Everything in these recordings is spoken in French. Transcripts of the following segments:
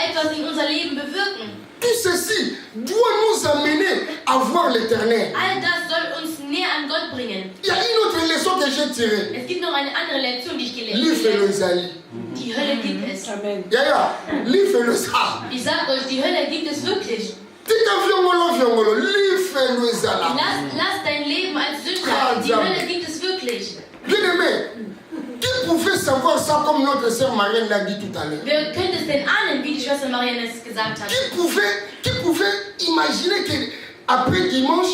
etwas in unser Leben bewirken. Tout ceci doit nous amener à voir l'éternel. All das soll uns näher an Gott bringen. Il y a une autre leçon que j'ai tirée. Es gibt noch eine andere Lektion, die ich L'If et gelernt le habe. Zali. Die Hölle gibt es. Amen. Yaya, l'If et le Zali. Ich sag euch, die Hölle gibt es wirklich. Tika viongolo viongolo, l'If et le Zala. Lass dein Leben als Sünder. Die Hölle gibt es wirklich. Bien-aimé, qui pouvait savoir ça comme notre sœur Marianne l'a dit tout à l'heure? Wer könnte es denn ahnen, wie die Schwester Marianne es gesagt hat? Qui pouvait imaginer qu'après dimanche,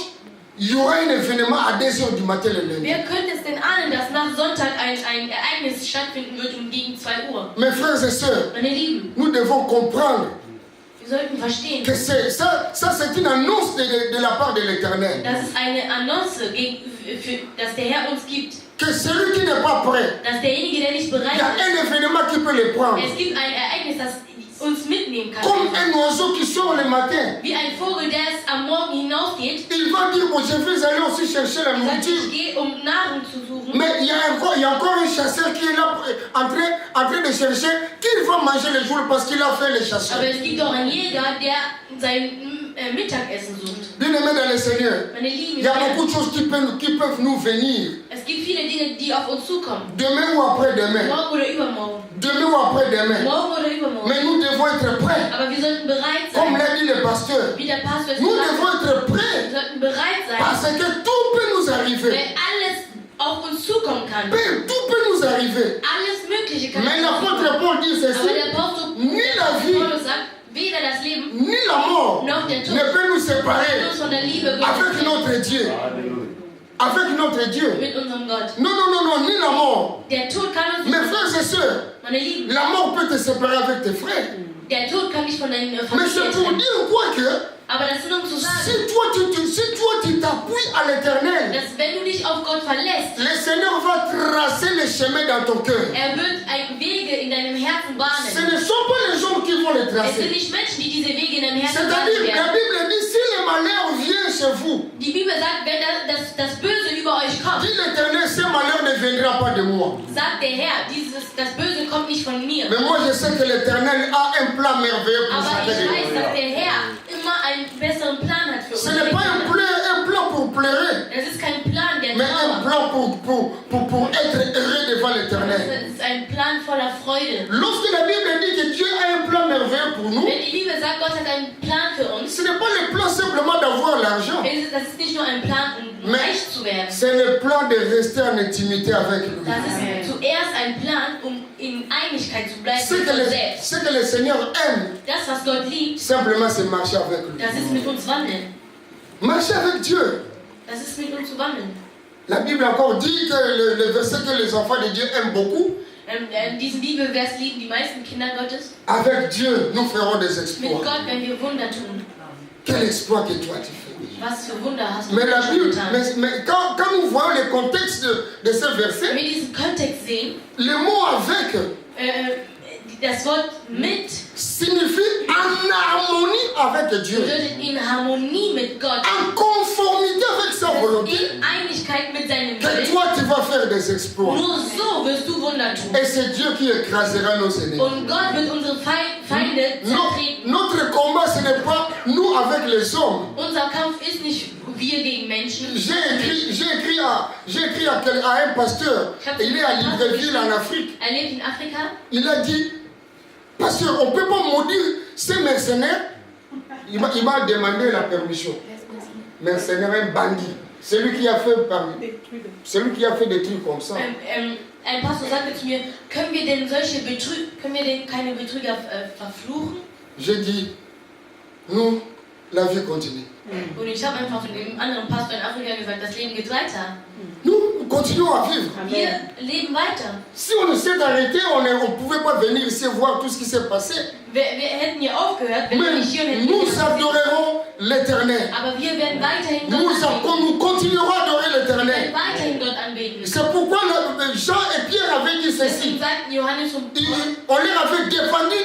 il y aura un événement à 2h du matin le lundi? Wer könnte es denn ahnen, dass nach Sonntag ein Ereignis stattfinden wird gegen 2 Uhr? Mes frères et sœurs, Meine Lieben, nous devons comprendre wir sollten verstehen, que ça c'est une annonce de la part de l'Éternel. dass es eine Annonce dass der Herr uns gibt. Que celui qui n'est pas prêt, Dass derjenige, der nicht il bereit y a un ist, événement qui peut le prendre. es gibt ein Ereignis, das uns mitnehmen kann. Comme un oiseau qui sort le matin. Wie ein Vogel, der es am Morgen hinausgeht. Il va dire, bon, je vais aller aussi chercher la Er sagt, nourriture. ich gehe, um Nahrung zu suchen. Mais il y a encore un chasseur qui est là en train de chercher qu'il va manger le jour parce qu'il a fait les chasseurs. Aber es gibt auch einen Jäger, der sein Mittagessen sucht. Bien aimé dans le Seigneur, Meine Lieben, il y a beaucoup de choses qui peuvent nous venir. es gibt viele Dinge, die auf uns zukommen. Demain ou après-demain. Morgen oder übermorgen. Demain ou après-demain. Morgen oder übermorgen. Mais nous devons être prêts. Aber wir sollten bereit Comme sein. l'a dit le pasteur. Wie der Pastor es Nous gesagt devons hat. être Wir prêts. sollten bereit sein, Parce que tout peut nous arriver. weil alles auf uns zukommen kann. Tout peut nous arriver. Alles Mögliche kann Mais auf uns zukommen. l'apôtre Paul dit Aber ceci. der Apostel Ni la vie, Paulus sagt, weder das Leben ni la mort noch der Tod ne peut nous kann séparer uns von der Liebe avec Gottes notre Dieu. Avec notre Dieu. mit unserem Gott. Non, non, non, non, ni la mort. Der Tod kann uns Mes nicht, frères et sœurs, meine Lieben, la mort peut te séparer avec tes frères. der Tod kann dich von deinen Mais Familie c'est pour trennen. dire quoi que Aber das ist um zu sagen, si toi tu t'appuies à l'éternel, dass wenn du dich auf Gott verlässt, le Seigneur va tracer le chemin dans ton cœur. wird ein Wege in deinem Herzen Ce bahnen. ne sont pas les hommes qui vont les Es sind tracer. nicht Menschen, die diese Wege in deinem Herzen bahnen C'est-à-dire, la werden. Bible dit, si le malheur vient chez vous, Die Bibel sagt, wenn das Böse über euch kommt, dit l'éternel, ce malheur ne viendra pas de moi. sagt der Herr, das Böse kommt nicht von mir. Mais moi je sais que l'éternel a un plan merveilleux pour Aber chacun ich de weiß, nous. dass der Herr immer einen besseren Plan hat für uns. Ce n'est pas un plan pour pleurer, Es ist kein Plan der mais un Trauer. plan pour être heureux devant l'éternel. Es ist ein Plan voller Freude. Lorsque la Bible dit que Dieu a un plan merveilleux pour nous, Wenn die Bibel sagt, Gott hat einen Plan für uns, ce n'est pas le plan simplement d'avoir l'argent, das ist nicht nur ein Plan, um reich zu werden. c'est le plan de rester en intimité avec lui. Das ist zuerst ein Plan, um in Einigkeit zu bleiben Ce mit que, Gott selbst. ce que le Seigneur aime, Das, was Gott liebt, simplement c'est marcher avec lui. das ist mit uns wandeln. Marcher avec Dieu. Das ist mit uns zu wandeln. La Bible encore dit que le verset que les enfants de Dieu aiment beaucoup, Diesen Bibelvers lieben die meisten Kinder Gottes. avec Dieu nous ferons des Mit exploits. Gott, wenn wir Wunder tun. Quel exploit que toi tu fais. Was für Wunder hast du Mais la schon Bible, getan? mais quand nous voyons le contexte de ce Wenn verset, wir diesen Kontext sehen, le mot avec das Wort mit signifie en harmonie avec Dieu, bedeutet in Harmonie mit Gott, en conformité avec sa volonté, in Einigkeit mit seinem que Willen. toi tu vas faire des exploits. Nur so wirst du Wunder tun. Et c'est Dieu qui écrasera nos ennemis. Und Gott wird unsere Feinde zertreten. Notre combat, ce n'est pas nous avec les hommes. Unser Kampf ist nicht wir gegen Menschen. J'ai écrit à un pasteur, il est à Libreville en Afrique. Er lebt in Afrika. Il a dit, pasteur, on ne peut pas maudire ces mercenaires. Il m'a demandé la permission. Mercenaire, un bandit. Celui qui a fait des trucs comme ça. Ein Pastor sagte zu mir, können wir denn keine Betrüger verfluchen? J'ai dit, nous, la vie continue. Und ich habe einfach zu dem anderen Pastor in Afrika gesagt, das Leben geht weiter. Nous continuons à vivre. Wir leben weiter. Si on s'est arrêté, on ne pouvait pas venir ici voir tout ce qui s'est passé. Wir hätten hier aufgehört, wenn wir Mais nicht hier hätten. nous adorerons l'Éternel. Aber wir werden weiterhin Gott anbeten. Nous continuerons à adorer Wir werden l'Éternel. weiterhin Gott anbeten. C'est pourquoi Jean et Pierre avaient dit Deswegen ceci. sagten Johannes und On leur avait défendu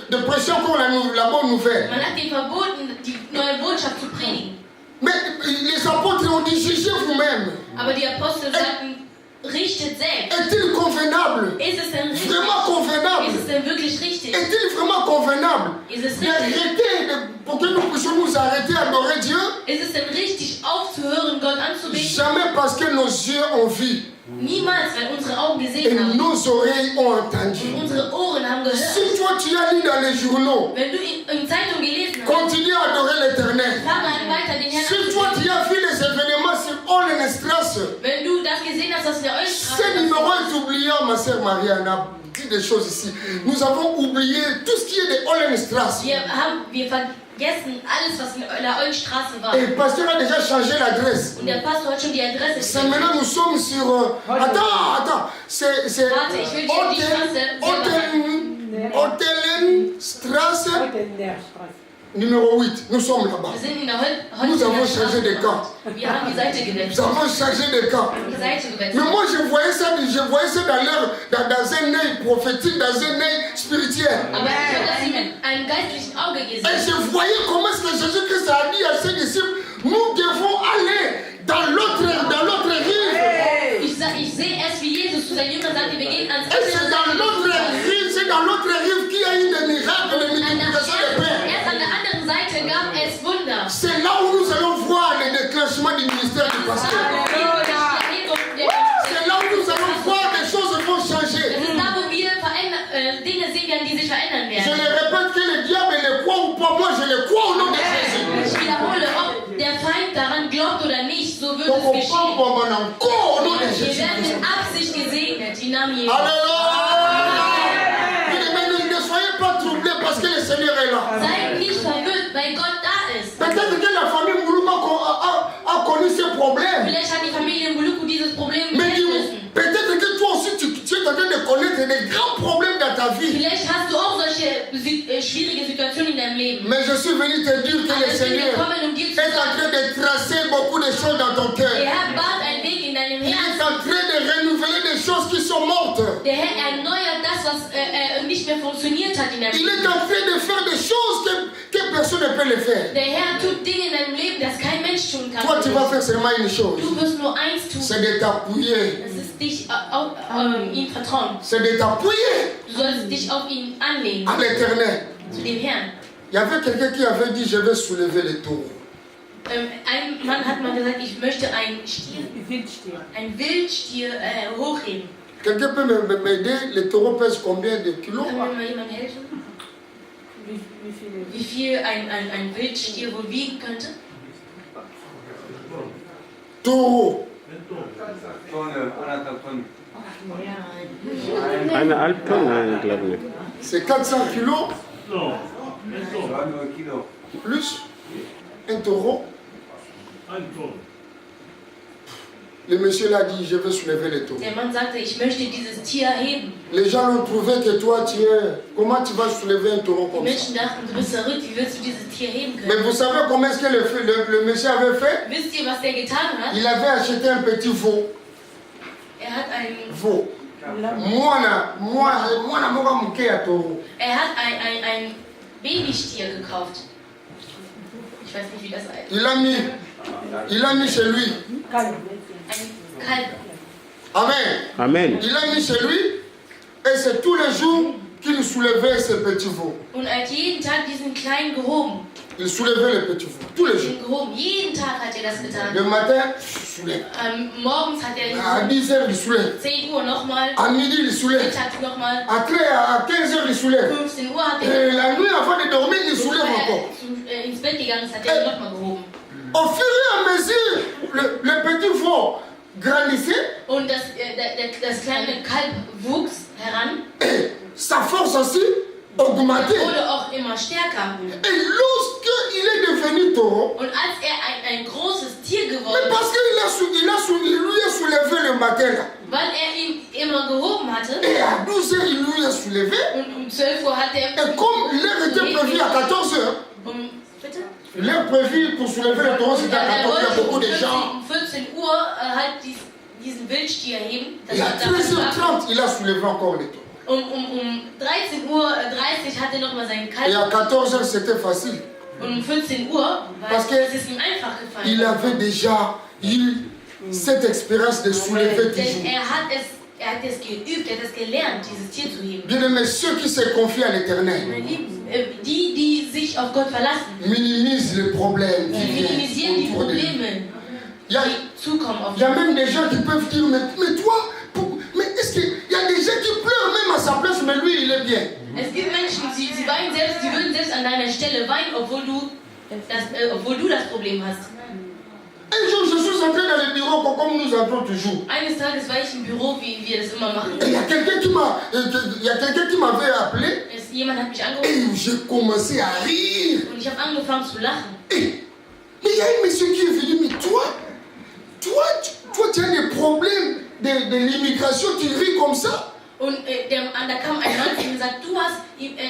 de prêcher encore la bonne nouvelle. man hat ihnen verboten, die neue Botschaft zu predigen. Mais les apôtres ont dit, jugez vous-même. Aber die Apostel sagten, richtet selbst. Est-il convenable? Ist es denn richtig? Vraiment convenable? Ist es denn wirklich richtig? Est-il vraiment convenable? Ist es D'arrêter, pour que nous puissions nous arrêter à adorer Dieu? Ist es denn richtig aufzuhören, Gott anzubeten? Jamais parce que nos yeux ont vu Niemals, weil unsere Augen et gesehen haben nos oreilles ont entendu. und unsere Ohren haben gehört. Si toi tu as lu dans les journaux, Wenn du in Zeitung gelesen hast, continue à adorer l'Éternel. fang an weiter den Herrn Si toi anzubeten. tu as vu les événements sur Hollenstrasse, Wenn du das gesehen hast, was in der ce Eulenstraße numéro passiert, est oubliant, ma sœur Mariana. Dit des choses ici. Nous avons oublié tout ce qui est de Hollenstrasse. wir vergessen alles, was in der Eulenstraße war. Et le pasteur a déjà changé l'adresse. Und der Pastor hat schon die Adresse C'est maintenant nous sommes sur. Attends. C'est. Warte, ich will dir die Straße selber Hotelenstrasse numéro 8. Nous sommes là-bas. Wir sind in der Nous avons Holzheimer changé de Straße. camp. Wir haben die Seite Nous gewechselt. avons changé de camp. Die Seite gewechselt. Mais moi, je voyais ça dans un œil prophétique, dans un œil spirituel. Aber ich habe das mit einem geistlichen Auge Et gesehen. je voyais comment est-ce que Jésus-Christ a dit à ses disciples, nous devons aller dans l'autre rive. Ich sehe es, wie Jesus zu seinen Jüngern sagte, wir gehen ans Et c'est dans l'autre rive qu'il y a eu des miracles, des multiplications de paix. Erst an der anderen Seite gab es Wunder. C'est là où nous allons voir le déclenchement du ministère du pasteur. C'est là où nous allons voir des choses vont changer. Das ist da, wo wir Dinge sehen werden, die sich verändern Je werden. le répète que le diable le croit ou pas, moi je le crois au nom de Jésus. Ich wiederhole, ob der Feind daran glaubt oder nicht, so wird Donc es on geschehen. prend pour mon encore au nom de Wir Jésus. werden mit Absicht gesegnet, im Namen Jesu. Alléluia. Mais ne soyez pas troublés parce que le Seigneur est là. Seid nicht verwirrt, weil Gott da ist. Peut-être que la famille Moulouma a connu ce problème. Vielleicht hat die Familie Muluku dieses Problem Mais kennen müssen. peut-être que toi aussi tu es en train de connaître des grands problèmes dans ta vie. Vielleicht hast du auch solche schwierige Situationen in deinem Leben. Mais je suis venu te dire que Aber le ich bin Seigneur gekommen, um dir zu est en sagen, train de tracer beaucoup de choses dans ton cœur. der Herr bahnt einen Weg in deinem Il est Herzen. en train de renouveler des choses qui sont mortes. Der Herr erneuert das, was nicht mehr funktioniert hat in deinem Il est Leben. en train de faire des choses que personne ne peut le faire. Der Herr tut Dinge in deinem Leben, das kein Mensch tun kann. Toi, tu vas faire seulement une chose. Du wirst nur eins tun. C'est de t'appuyer. Das ist dich ihm vertrauen. C'est de t'appuyer Du sollst dich auf ihn anlehnen, à l'Éternel. zu dem Herrn. Il y avait quelqu'un qui avait dit, je vais soulever les taureaux. Ein Mann hat mal gesagt, ich möchte einen Wildstier hochheben. Quelqu'un peut m'aider? Les taureaux pèsent combien de kilos? Kann mir mal jemand helfen? Wie viel ein Wildstier wohl wiegen könnte? Taureau. Eine Alptonne, glaube ich. C'est 400 kilos Non, plus un taureau. un Ton. Le monsieur l'a dit, je veux soulever les taureaux. Der Mann sagte, ich möchte dieses Tier heben. Les gens ont trouvé que toi, tu es... Comment tu vas soulever un taureau Die comme ça? Menschen dachten, du bist verrückt, wie willst du dieses Tier heben Mais können? vous savez comment est-ce que le monsieur avait fait? Wisst ihr, was der getan hat? Il avait acheté un petit veau. Er hat ein Babystier gekauft. Ich weiß nicht, wie das heißt. Il l'a mis chez lui. Ein Kalb. Amen. Amen. Il l'a mis chez lui et c'est tous les jours qu'il soulevait ce petit veau. Und er hat jeden Tag diesen kleinen gehoben. Il soulevait le petit veau. Tous les jours. Jeden Tag hat er das getan. Le matin, il soulève. Morgens hat er À 10h, il soulève. 10 Uhr nochmal. À midi, il soulève. Mittags nochmal. Après, à 15h, il soulève. 15 Uhr hat er Et la nuit, avant de dormir, il soulève encore. ins Bett gegangen ist, hat er nochmal gehoben. Au fur et à mesure, le petit veau grandissait. Und das kleine Kalb wuchs heran. Et sa force aussi augmentait. Wurde auch immer stärker. Et lorsqu'il est devenu taureau, Und als er ein großes Tier mais geworden ist, parce qu'il lui a soulevé le matin là. weil er ihn immer gehoben hatte, Et à 12h, il lui a soulevé. und 12 Uhr hat er... Et comme l'heure était prévue à 14h, Bitte? l'heure prévue pour soulever le taureau, c'était à 14h. Il y a beaucoup de gens. Um 14 Uhr halt diesen Wildstier heben. Et à 13h30, il a soulevé encore le taureau. Um 13:30 Uhr hat er nochmal seinen Et Kalb. à 14h, c'était facile. Und um 14 Uhr Parce que ist es ihm einfach gefallen. Il avait déjà eu cette expérience de soulever Denn toujours. er hat es geübt, er hat es gelernt, dieses Tier zu heben. Bien aimé, ceux qui se confient à l'éternel Meine Lieben, die sich auf Gott verlassen, minimisent les problèmes qui die minimisieren die viennent autour de lui. Probleme, Il y a- die zukommen auf il y a même des gens qui peuvent dire, mais toi, mais est-ce qu'il y a des gens qui pleurent même à sa place, mais lui, il est bien. Es gibt Menschen, sie weinen selbst, sie würden selbst an deiner Stelle weinen, obwohl du das Problem hast. Un jour, je suis entré dans le bureau comme nous entrons toujours. Eines Tages war ich im Büro, wie wir das immer machen. Et il y a quelqu'un qui m'avait appelé Jemand hat mich angerufen et j'ai commencé à rire. und ich habe angefangen zu lachen. Mais il y a un monsieur qui est venu, mais toi, tu as des problèmes de l'immigration, tu ris comme ça. Und da kam ein Mann und gesagt, du hast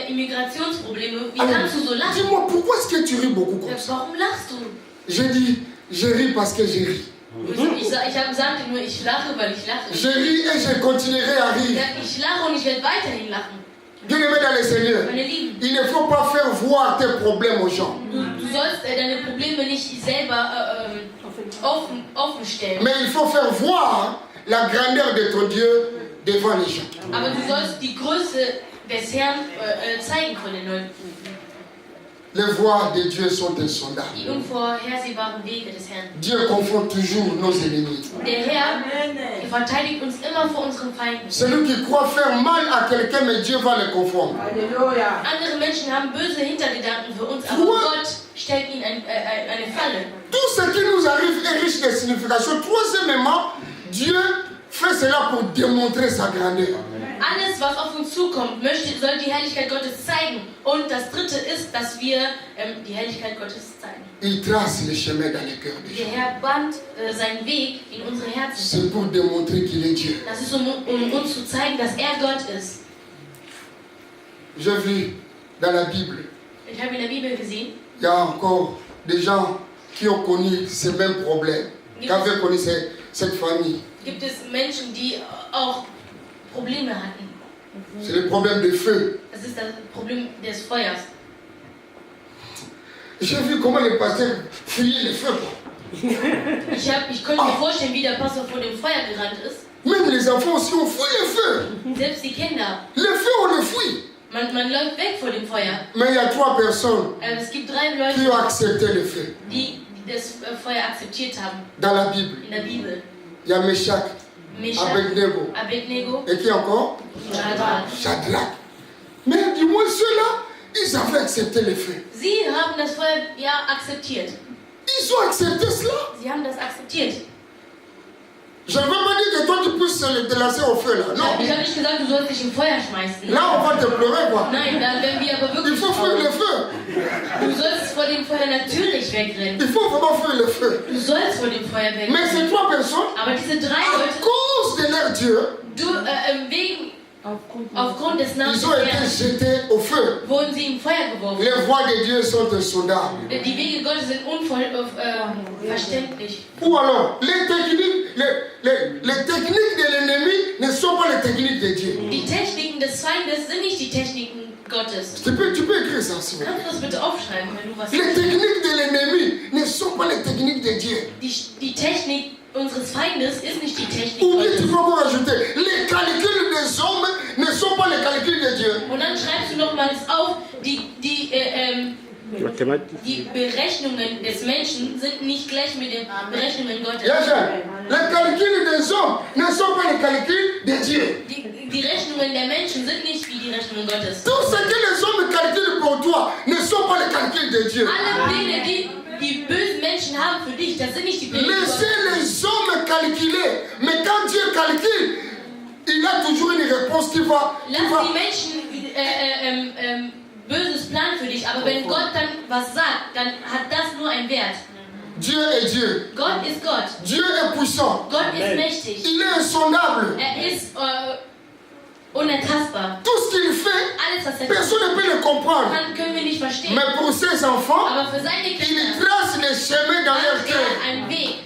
Immigrationsprobleme, wie Alors, kannst du so lachen? dis-moi, pourquoi est-ce que tu ris beaucoup comme ça? Warum lachst du? J'ai dit, je ris parce que je ris. Ich habe gesagt nur, ich lache, weil ich lache. Je ris et je continuerai à rire. Ich lache und ich werde weiterhin lachen. Bien-aimé dans le Seigneur, Meine Lieben, il ne faut pas faire voir tes problèmes aux gens. du sollst deine Probleme nicht selber offen stellen. Mais il faut faire voir la grandeur de ton Dieu devant les gens. Aber du sollst die Größe des Herrn zeigen vor den Leuten. Les voies de Dieu sont insondables. Die unvorhersehbaren Wege des Herrn. Dieu confond toujours nos ennemis. Der Herr verteidigt uns immer vor unseren Feinden. Celui qui croit faire mal à quelqu'un, mais Dieu va le confondre. Andere Menschen haben böse Hintergedanken für uns, aber Gott stellt ihnen eine Falle. Tout ce qui nous arrive est riche de signification. Troisièmement, Dieu fait cela pour démontrer sa grandeur. Alles, was auf uns zukommt, soll die Herrlichkeit Gottes zeigen. Und das Dritte ist, dass wir die Herrlichkeit Gottes zeigen. Il trace le chemin dans le cœur des Der gens. Herr bahnt seinen Weg in unsere Herzen. C'est pour démontrer qu'il est Dieu. Das ist, um uns zu zeigen, dass er Gott ist. J'ai vu dans la Bible, Ich habe in der Bibel gesehen, il y a encore des gens qui ont connu ces mêmes problèmes, qui avaient connu cette famille. gibt es Menschen, die auch Probleme hatten. C'est le problème du feu. Das ist das Problem des Feuers. J'ai vu comment les pasteurs fuyaient le feu. Ich könnte mir vorstellen, wie der Pastor vor dem Feuer gerannt ist. Même les enfants aussi ont fui le feu. Selbst die Kinder. Le feu, on le fuit. Man läuft weg vor dem Feuer. Mais il y a 3 personnes Es gibt 3 qui Leute, ont accepté le feu. die das Feuer akzeptiert haben. Dans la Bible, In der Bibel. il y a Meshach, Meshach, Abednego. Abednego, Et qui encore? Shadrach. Shadrach. Mais du moins ceux-là, ils avaient accepté le feu. Sie haben das Feuer ja akzeptiert. Ils ont accepté cela. Sie haben das akzeptiert. Je ne veux pas dire que toi tu puisses te lancer au feu là. Non. Ich habe nicht gesagt, du sollst dich im Feuer schmeißen. Là, on va te pleurer quoi. Nein, dann werden wir aber Il wirklich faut fuir le traurig. feu. Du sollst vor dem Feuer natürlich wegrennen. Il faut vraiment fuir le feu. Du sollst vor dem Feuer Mais wegrennen. ces 3 personnes, Aber diese 3 à Leute, cause de leur Dieu, aufgrund des Namens ils des ont été Herrn, jetés au feu. wurden sie im Feuer geworfen. Les voies de Dieu sont insondables. Die Wege Gottes sind unverständlich. Ou alors, les techniques de l'ennemi ne sont pas les techniques de Dieu. Die Techniken des Feindes sind nicht die Techniken Gottes. Tu peux écrire ça s'il vous plaît. Kannst du das bitte aufschreiben, wenn du was Les techniques de l'ennemi ne sont pas les techniques de Dieu. Die Technik unseres Feindes ist nicht die Technik Ou bien tu Gottes. peux encore ajouter, les calculs des hommes ne sont pas les calculs de Dieu. Und dann schreibst du nochmals auf, Mathematik. die Berechnungen des Menschen sind nicht gleich mit den Berechnungen Gottes. Yachin, les calculs des hommes ne sont pas les calculs de Dieu. Die Rechnungen der Menschen sind nicht wie die Rechnungen Gottes. Tout ce que les hommes calculent pour toi ne sont pas les calculs de Dieu. Alle Pläne, die bösen Menschen haben für dich, das sind nicht die Pläne Laissez Gottes. les hommes calculer. Mais quand Dieu calcule, il a toujours une réponse qui va. Lass die Menschen Böses planen für dich, aber wenn Gott dann was sagt, dann hat das nur einen Wert. Dieu est Dieu. Gott ist Gott. Dieu est puissant. Gott ist mächtig. Il est insondable. Er ist unertastbar. Tout ce qu'il fait, Alles, was er personne ne peut le comprendre. kann, können wir nicht verstehen. Mais pour ses enfants, Aber für seine il Kinder trace les chemins dans leur macht cœur er einen Weg.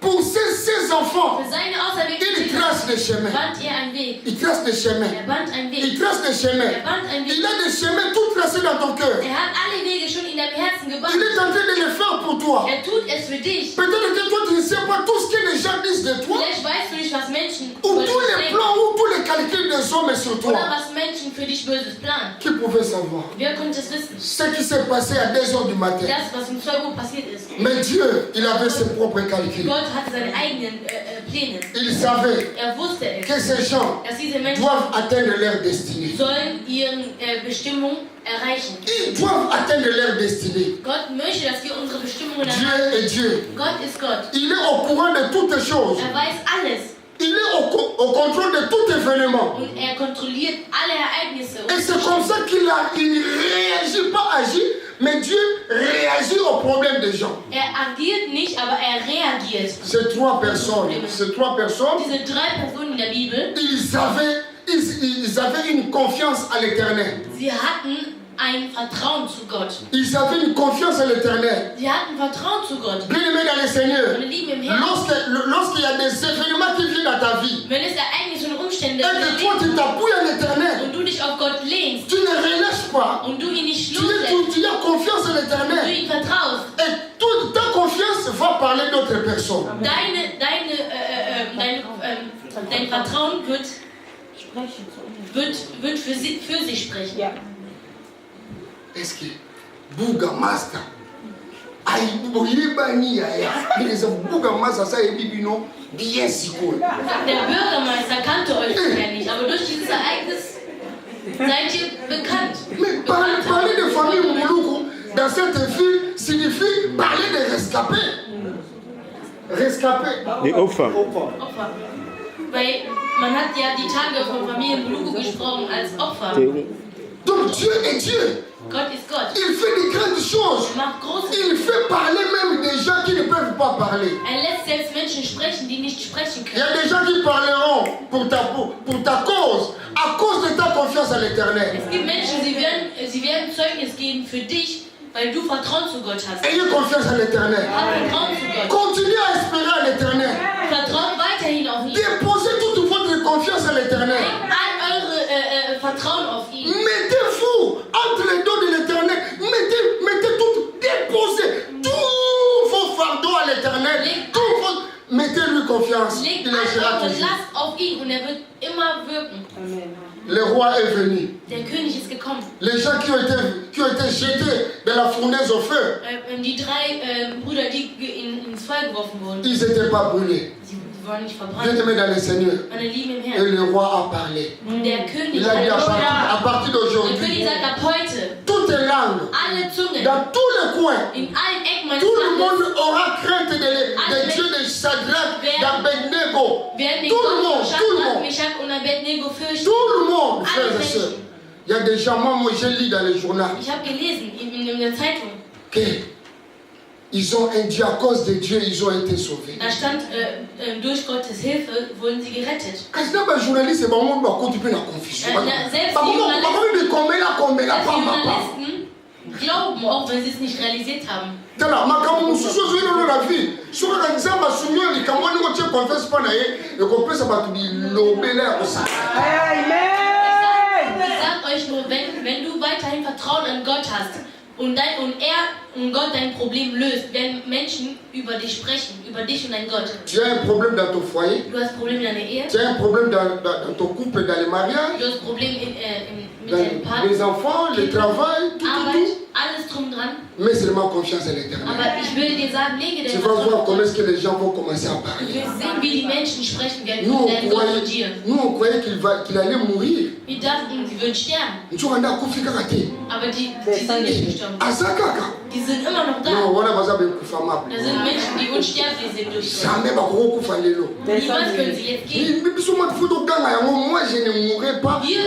pour ses enfants, Für seine il auserwählten trace des chemins. band er einen Weg. Il trace des chemins. Band einen Il Weg. trace des chemins. Band einen Il Weg. a des chemins tout tracés dans ton cœur. Hat alle Wege schon in deinem Herzen Il gebannt. est en train de le faire pour toi. Tut es für dich. Peut-être que toi, tu ne sais pas tout ce que les gens disent de toi, Vielleicht weißt du nicht, was Menschen ou über tous dich les denken. plans, ou tous les calculs des hommes sur Oder toi. was Menschen für dich Böses planen. Qui pouvait savoir? Wer konnte es wissen? Ce qui s'est passé à 2 heures du matin. Das, was um 2 Uhr passiert ist. Mais Dieu, il avait ses propres calculs. Gott hatte seine eigenen Pläne. Il savait Wusste es, que ces gens dass diese Menschen doivent atteindre leur destinée. sollen ihre Bestimmung erreichen. Ils doivent atteindre leur destinée. Gott möchte, dass wir unsere Bestimmungen Dieu erreichen. est Dieu. Gott ist Gott. Il est au courant de toutes choses. Weiß alles. Il est au contrôle de tout événement. Und kontrolliert alle Ereignisse. Et c'est comme ça qu'il ne réagit pas, agit, mais Dieu réagit aux problèmes des gens. Agiert nicht, aber reagiert. Ces 3 personnes, Diese 3 Personen in der Bibel, ils avaient une confiance à l'Éternel. sie hatten ein Vertrauen zu Gott. Ils avaient une confiance à l'Éternel. Sie hatten Vertrauen zu Gott. Bien-aimé dans le Seigneur, Meine Lieben im Herrn, lorsqu'il y a des événements qui viennent dans ta vie, wenn es Ereignisse und Umstände et que toi tu t'appuies à l'Éternel, und du dich auf Gott lehnst tu ne relâches pas. und du ihn nicht Tu loslässt, as confiance à du l'Éternel. ihm vertraust, Et toute ta confiance va parler d'autres personnes. dein Vertrauen wird für sich sprechen. Ja. Est-ce que Bouga Master aïe boyebani ya les Bouga Master ça est bibino bien siko. Der Bürgermeister kannte euch vorher nicht, aber durch dieses Ereignis seid ihr bekannt. Mais parler de famille Mouloukou dans cette ville signifie parler de rescapés. Rescapés. Die Opfer. Opfer. Weil man hat ja die Tage von Familie Muluku gesprochen als Opfer. Donc Dieu est Dieu. Gott ist Gott. Il fait de grandes choses. Er macht große. Il fait parler même des gens qui ne peuvent pas parler. Lässt selbst Menschen sprechen, die nicht sprechen Il y können. a des gens qui parleront pour ta cause, à cause de ta confiance à l'Éternel. Es gibt Menschen, sie werden Zeugnis geben für dich, weil du Vertrauen zu Gott hast. Ayez confiance à l'Éternel. Hab Vertrauen zu Gott. Continuez à espérer à l'Éternel. Vertraut weiterhin auf ihn. Déposez toute votre confiance à l'Éternel. All eure Vertrauen auf ihn. Mettez-vous entre les dos de l'Éternel. Mettez tout, déposez tous vos fardeaux à l'Éternel. Mettez-lui confiance. Legt Il all agira eure toujours. Last auf ihn und wird immer wirken. Amen. Le roi est venu. Der König ist gekommen. Les gens qui ont été jetés dans la fournaise au feu, Die 3 Brüder, die ins Feuer geworfen wurden, ils n'étaient pas brûlés. sie waren nicht verbrannt. Bien-aimés dans le Seigneur. Meine Lieben im Et Herrn. le roi a parlé. Und der König Il a dit à partir Der d'aujourd'hui, König sagt ab heute, toutes les langues, alle Zungen, dans tous les coins, in allen Ecken meines tout le Landes monde aura crainte de Dieu de Shadrach, d'Abednego. werden den Tout le monde, Gott tout le Shadrach, monde. Meshach und Abednego fürchten. Tout le monde, frères Alle et sœurs. Menschen. Il y a des gens, moi je lis dans les journaux, Ich habe gelesen in der Zeitung, ils ont un Dieu, à cause de Dieu, ils ont été sauvés. da stand, durch Gottes Hilfe wurden sie gerettet. Quand je dis journaliste, c'est vraiment un peu la confusion. Selbst die Pas comme Journalisten glauben, auch wenn sie es nicht realisiert haben. tala makambo mosusu ozoyina la vie soki kaka nzambe asumi yo likambo ndenge otie confiance mpa na ye ekopesa bato bilobele ya kosala. Ich sag euch nur, wenn du weiterhin Vertrauen an Gott hast und Gott dein Problem löst, werden Menschen über dich sprechen, über dich und dein Gott. Tu as un problème dans ton foyer, Du hast Probleme in deiner Ehe, tu as un problème dans ton couple, dans le mariage, du hast Probleme mit dans deinem Partner, les enfants, le travail, tout. Arbeit, alles drum dran. Mais seulement confiance à l'Éternel. Aber ich will dir sagen, lege Tu dein vas voir Vertrauen. comment est-ce que les gens vont commencer à Du parler. wirst sehen, wie die Menschen sprechen werden Nous mit deinem Gott und dir. on croyait qu'il allait mourir. Wir dachten, sie würden sterben, Nzokanda akufi kaka te. aber die sind nicht gestorben. Aza kaka. Die sind immer noch da. Non, wana baza bekufa mabe. Da sind Menschen, die unsterblich sind durch Gott. Jamais bakokufa lelo. Niemals können sie jetzt gehen. biso mwa futo ganga yango moi je ne mourrai pas. Wir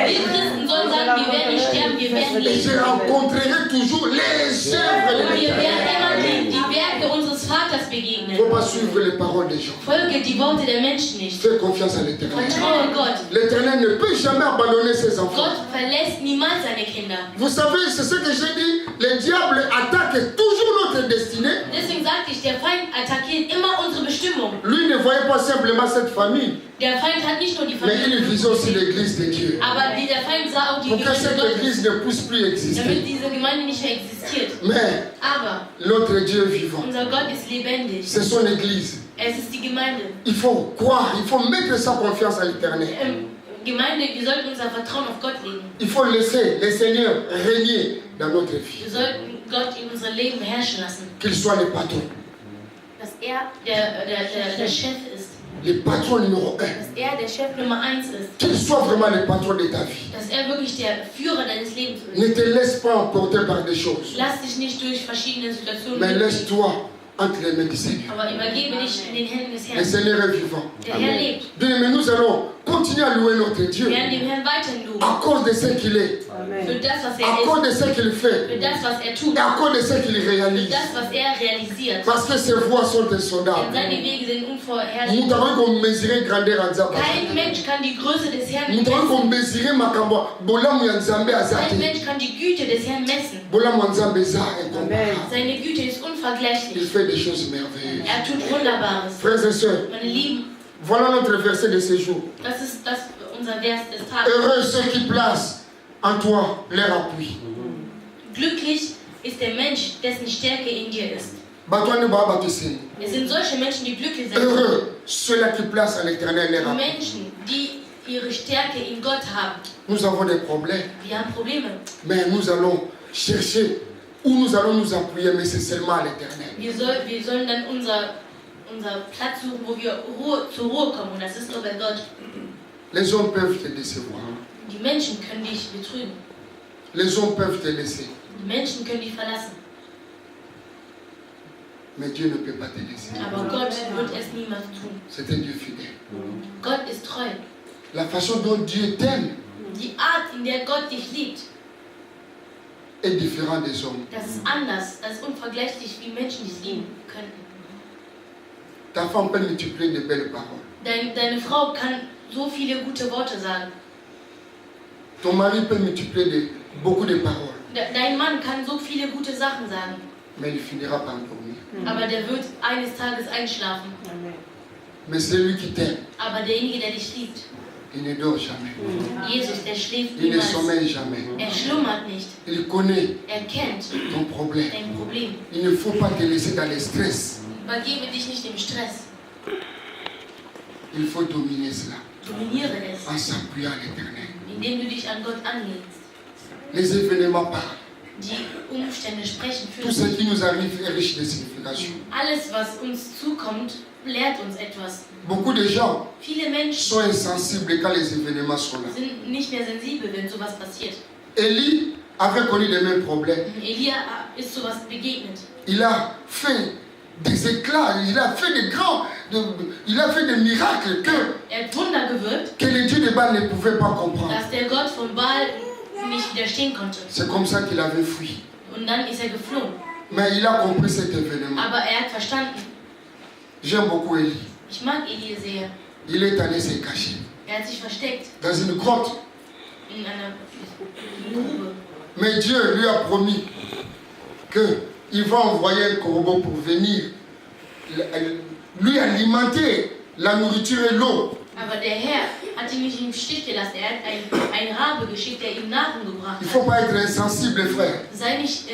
Christen sollen sagen, wir werden nicht sterben, wir werden Et je leben. rencontrerai toujours les œuvres de Und wir l'Éternel. werden immer die Werke unseres Vaters Il ne begegnen. faut pas suivre les paroles des gens. Folge die Worte der Menschen nicht. Fais confiance à l'Éternel. Vertraue Gott. L'Éternel ne peut jamais abandonner ses enfants. Gott verlässt niemals seine Kinder. Vous savez, c'est ce que j'ai dit. Le diable attaque toujours notre destinée Deswegen sagt sag dich, der Feind attackiert immer unsere Bestimmung. Lui ne voyait pas simplement cette famille, Der Feind hat nicht nur die mais il Familie, visait aussi l'église de Dieu. aber der Feind sah auch die Pour que Gemeinde cette Gottes, église ne puisse plus damit exister. diese Gemeinde nicht mehr existiert. Mais Aber notre Dieu est vivant. unser Gott ist lebendig. C'est son église. Es ist die Gemeinde. Il faut croire, il faut mettre sa confiance à l'éternel. Gemeinde, wir sollten unser Vertrauen auf Gott legen. Il faut laisser le Seigneur régner dans notre vie. Wir sollten Gott in unser Leben herrschen lassen. Qu'il soit le patron. Dass er der Chef ist. Le patron numéro 1. Dass er der Chef Nummer 1 ist. Qu'il soit vraiment le patron de ta vie. Dass er wirklich der Führer deines Lebens ist. Ne te laisse pas emporter par des choses. Lass dich nicht durch verschiedene Situationen Mais mitnehmen. laisse-toi entre les mains du Seigneur. Aber übergebe dich in den Händen des Le Herrn. Seigneur est vivant. Der Herr lebt. Bien, mais nous allons continuer à louer notre Dieu Wir werden dem Herrn weiterhin loben. à cause de ce qu'il est, Für das, was à er cause ist. de ce qu'il fait Für das, was er tut. et à cause de ce qu'il Für réalise. das, was er realisiert. Parce que ses voies sont Denn insondables. seine Wege sind Nous unvorhersehbar. devons mesurer grandeur en Nzamba. Kein Mensch kann die Größe des Herrn Nous devons messen. mesurer makambo bolamu ya Nzambe Kein azate. Mensch kann die Güte des Herrn messen. Bolamu ya Nzambe eza incomparable. Seine Güte ist Il unvergleichlich. fait des choses merveilleuses. Er tut Wunderbares. Frères et sœurs, Meine Lieben, voilà notre verset de ce jour. das ist unser Vers des Tages. Heureux ceux qui placent en toi leur appui. Glücklich ist der Mensch, dessen Stärke in dir ist. Batouane ba batousseni. Es sind solche Menschen, die glücklich sind. Heureux ceux-là qui placent en l'éternel leur Die appui. Menschen, die ihre Stärke in Gott haben. Nous avons des problèmes, Wir haben Probleme. mais nous allons chercher où nous allons nous appuyer, mais c'est seulement à l'éternel. Wir sollen dann unser Platz suchen, wo wir zur Ruhe kommen. Und das ist nur bei Gott. Les hommes peuvent te décevoir. Die Menschen können dich betrügen. Les hommes peuvent te laisser, Die Menschen können dich verlassen. mais Dieu ne peut pas te laisser. Aber Gott wird es niemals tun. C'est un Dieu fidèle. Gott ist treu. La façon dont Dieu t'aime Die Art, in der Gott dich liebt, est différente des hommes. das ist anders. Das ist unvergleichlich, wie Menschen dich lieben könnten. Ta femme peut multiplier de belles paroles. Deine Frau kann so viele gute Worte sagen. Ton mari peut multiplier beaucoup de paroles, Dein Mann kann so viele gute Sachen sagen. mais il finira par dormir. Aber der wird eines Tages einschlafen. Mais celui qui t'aime, Aber derjenige, der dich liebt, il ne dort jamais. Jesus, der schläft Il ne niemals. sommeille jamais. Er schlummert nicht. Il connaît Er kennt ton problème. dein Problem. Il ne faut pas te laisser dans le stress. Übergebe dich nicht dem Stress. Il faut dominer cela Dominiere es, en s'appuyant à l'éternel. indem du dich an Gott anlegst. Les événements parlent. Die Umstände sprechen für Tout ce uns. qui nous arrive est riche de signification. Alles, was uns zukommt, lehrt uns etwas. Beaucoup de gens Viele Menschen sont insensibles quand les événements sont là. sind nicht mehr sensibel, wenn sowas passiert. Élie avait connu les mêmes problèmes. Elia ist sowas begegnet. Il a fait des éclats, il a fait il a fait des miracles Er hat Wunder gewirkt, que le Dieu de Baal ne pouvait pas comprendre. dass der Gott von Baal nicht widerstehen konnte. C'est comme ça qu'il avait fui. Und dann ist er geflohen. Mais il a compris cet événement. Aber er hat verstanden. J'aime beaucoup Élie. Ich mag Elia sehr. Il est allé se cacher Er hat sich versteckt dans une grotte. in einer Grube. Mais Dieu lui a promis qu'il va envoyer un corbeau pour venir lui alimenter la nourriture et l'eau. Aber der Herr hat ihn nicht im Stich gelassen. Er hat einen Rabe geschickt, der ihm Nahrung gebracht Il ne faut hat. pas être insensible, frère. Sei nicht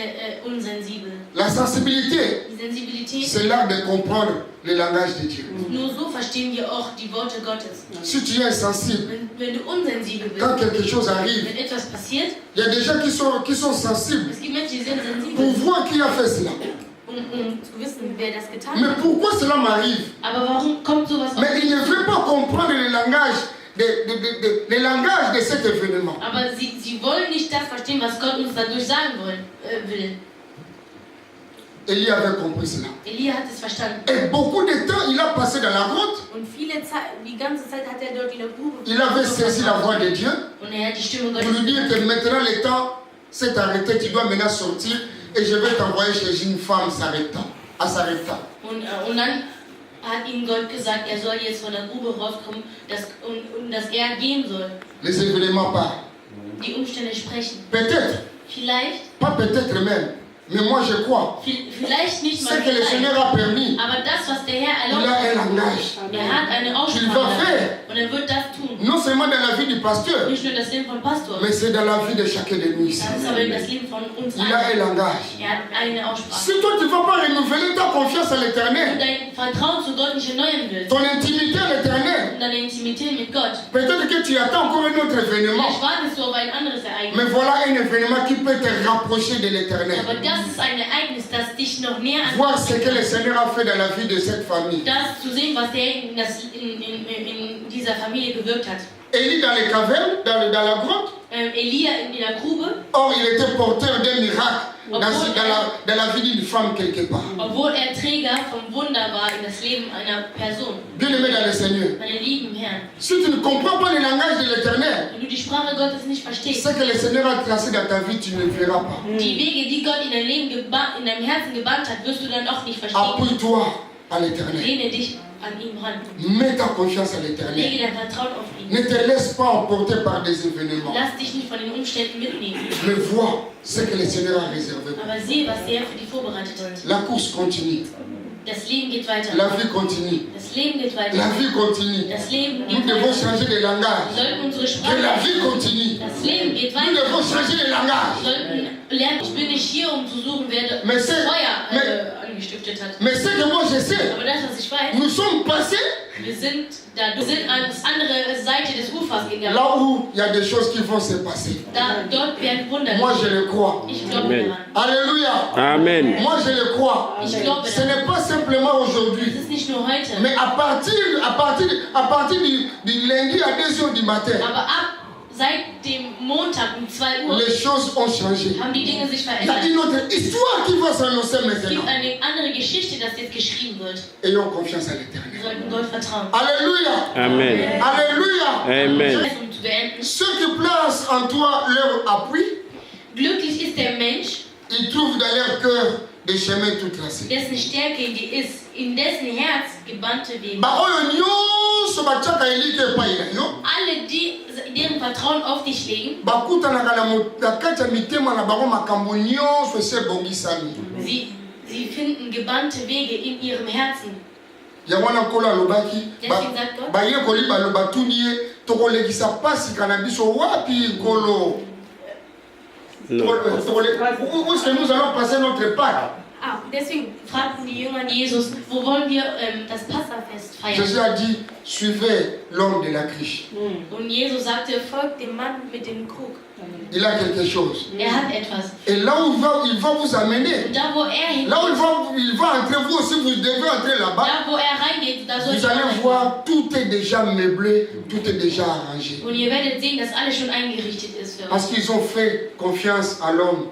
unsensibel. La sensibilité, Die Sensibilität, c'est l'art de comprendre le langage de Dieu. nur so verstehen wir auch die Worte Gottes. Si tu es insensible, Wenn du unsensibel quand bist, quelque chose arrive, wenn etwas passiert, il y a des gens qui sont sensibles es gibt Menschen, die sind pour sensibel, voir qui a fait cela. um zu wissen, wer das getan Mais hat. pourquoi cela m'arrive? Aber warum kommt sowas auf? Mais il ne veut pas comprendre le langage le langage de cet événement. Aber sie wollen nicht das verstehen, was Gott uns dadurch sagen will. Élie avait compris cela. Elia hat es verstanden. Et beaucoup de temps, il a passé dans la grotte. Und die ganze Zeit hat er dort in der Grube. Il avait saisi la voix de Dieu Und er hat die Stimme pour Gottes lui dire que maintenant le temps s'est arrêté, tu dois maintenant sortir et je vais t'envoyer chez une femme s'arrêtant. Und dann hat ihm Gott gesagt, er soll jetzt von der Grube rauskommen und dass er gehen soll. Les événements parlent. Die Umstände sprechen. Peut-être, Vielleicht, pas peut-être même, Mais moi je crois. Vielleicht nicht Ce mal que le Seigneur a permis, aber das, was der Herr il erlaubt a hat, un langage. hat eine Il va Aussprache. faire. Und er wird das tun. Non seulement dans la vie du pasteur, Nicht nur das Leben von Pastor, mais c'est dans la vie de chacun de nous ici. das ist aber in das Leben von uns Il a un allen. langage. Er hat eine Aussprache. Si toi tu ne vas pas renouveler ta confiance à Und l'Éternel, dein Vertrauen zu Gott nicht erneuern willst, ton intimité à l'Éternel, und deine Intimität mit Gott, peut-être que tu attends encore un autre événement. vielleicht wartest du auf ein anderes Ereignis. Mais voilà un événement qui peut te rapprocher de l'Éternel. Aber das ist ein Ereignis, das dich noch näher an Voir Gott ce que le bringt. Seigneur a fait dans la vie de cette famille. Das zu sehen, was er in dieser Familie gewirkt hat. Élie dans les cavernes, dans la grotte, Elia in der Grube, or il était porteur d'un miracle dans la vie d'une femme quelque part. obwohl er Träger vom Wunder war in das Leben einer Person. Bien-aimé dans le Seigneur, Meine lieben Herren, si tu ne comprends pas le langage de l'Éternel, wenn du die Sprache Gottes nicht verstehst, ce que le Seigneur a tracé dans ta vie, tu ne verras pas. die Wege, die Gott in dein Leben in deinem Herzen gebannt hat, wirst du dann auch nicht verstehen. Appuie-toi à l'Éternel. Lehne dich an ihm ran. Mets ta confiance à l'Éternel. Lege dein Vertrauen auf ihn. Ne te laisse pas emporter par des événements. Lass dich nicht von den Umständen mitnehmen. Mais vois ce que le Seigneur a réservé. Aber sehe, was der für dich vorbereitet hat. La course continue. Das Leben geht weiter. La vie continue. Das Leben geht weiter. La vie continue. Das Leben Nous geht devons weiter. changer de Wir langage. sollten unsere Que la Sprache. vie continue. Das Leben geht Nous weiter. devons changer de Wir langage. sollten lernen. Ich bin nicht hier, um zu suchen, wer das Mais c'est- Feuer mais- angestiftet hat. Mais ce que moi je sais, Aber das, was ich weiß, nous sommes passés wir sind an die andere Seite des Ufers gegangen. là où il y a des choses qui vont se passer. Dort werden Wunder. Moi je le crois. Ich glaube Amen. daran. Alléluia. Amen. Moi je le crois. Ich glaube Ce daran. n'est pas simplement Es aujourd'hui. ist nicht nur heute. Mais à partir du lundi à 2h du matin, Aber seit dem Montag um 2 Uhr les choses ont changé. haben die Dinge sich Il y a verändert. une autre histoire qui va s'annoncer Es maintenant. gibt eine andere Geschichte, das jetzt geschrieben wird. Ayons confiance à Wir l'Éternel. sollten Gott vertrauen. Alléluia. Amen. Alléluia. Amen. Um zu beenden. Ceux qui placent en toi leur appui, Glücklich ist der Mensch, ils trouvent dans leur cœur des chemins tout tracés. dessen Stärke in dessen Herz gebannte Wege. Baoyo nyonso batiaka elike epai na yo Alle, deren Vertrauen auf dich legen, bakutanaka na kati ya mitema na bango makambo nyonso esi ebongisami. sie finden gebannte Wege in ihrem Herzen. yango wana nkolo alobaki Deswegen sagt Gott, bayekoli batuni ye tokolekisa pasika na biso wapi nkolo. Non. Où est-ce que nous allons passer notre Pâques? Deswegen fragten die Jünger Jesus, wo wollen wir das Passafest feiern? Jésus a dit, suivez l'homme de la cruche. Und Jesus sagte, folgt dem Mann mit dem Krug. Il a quelque chose. Hat etwas. Et là où il va vous amener, Und da, wo hin, là où il va entrer, vous aussi, vous devez entrer là-bas. da, wo reingeht, da soll Vous allez voir, tout est déjà meublé, tout est déjà arrangé. Und ihr werdet sehen, dass alles schon eingerichtet ist für Parce uns. qu'ils ont fait confiance à l'homme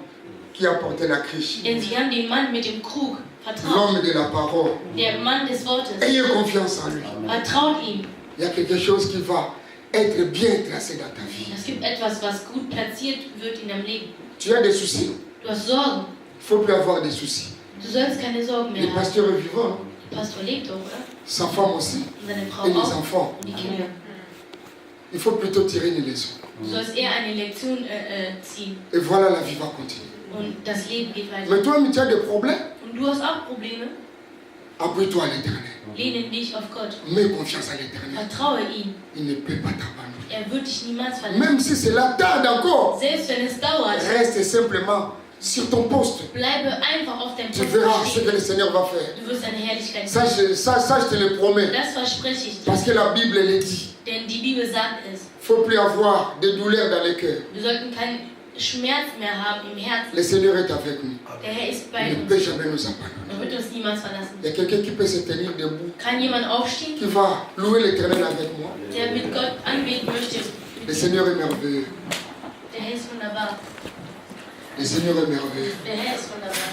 qui a porté la cruche. Denn sie haben dem Mann mit dem Krug vertraut. L'homme de la parole. Der Mann des Wortes. Ayez confiance en lui. Vertraut ihm. Il y a quelque chose qui va être bien tracé dans ta vie. Es gibt etwas, was gut platziert wird in deinem Leben. Tu as des soucis. Du hast Sorgen. Il ne faut plus avoir des soucis. Du sollst keine Sorgen Le mehr haben. pasteur est vivant, Der Pastor lebt doch, oder? sa femme aussi, Und seine Frau et les auch. enfants. Und die Kinder. Il faut plutôt tirer une leçon. Du sollst eher eine Lektion ziehen. Et voilà, la vie va continuer. Und das Leben geht weiter. Mais toi, tu as des problèmes. Und du hast auch Probleme. Appuie-toi à l'Éternel. Lehne dich auf Gott. Mets confiance à l'Éternel. Vertraue ihm. Il ne peut pas t'abandonner. Er wird dich niemals verlassen. Même si cela tarde encore, Selbst wenn es dauert, reste simplement sur ton poste. bleibe einfach auf dem Tu verras Posten ce que stehen. le Seigneur va faire. Du wirst eine Herrlichkeit Ça, je te le promets. Das verspreche ich dir. Parce que la Bible le dit. Denn die Bibel sagt es. Il ne faut plus avoir de douleur dans le cœur. Wir sollten keinen Schmerz mehr haben im Herzen. Le Seigneur est avec nous. Der Herr ist bei Il ne uns. peut jamais nous abandonner. Er wird uns niemals verlassen. Il y a quelqu'un qui peut se tenir debout, Kann jemand aufstehen, qui va louer l'Éternel avec moi. der mit Gott anbeten möchte? Le Seigneur est merveilleux. Der Herr ist wunderbar. Le Seigneur est merveilleux. Der Herr ist wunderbar.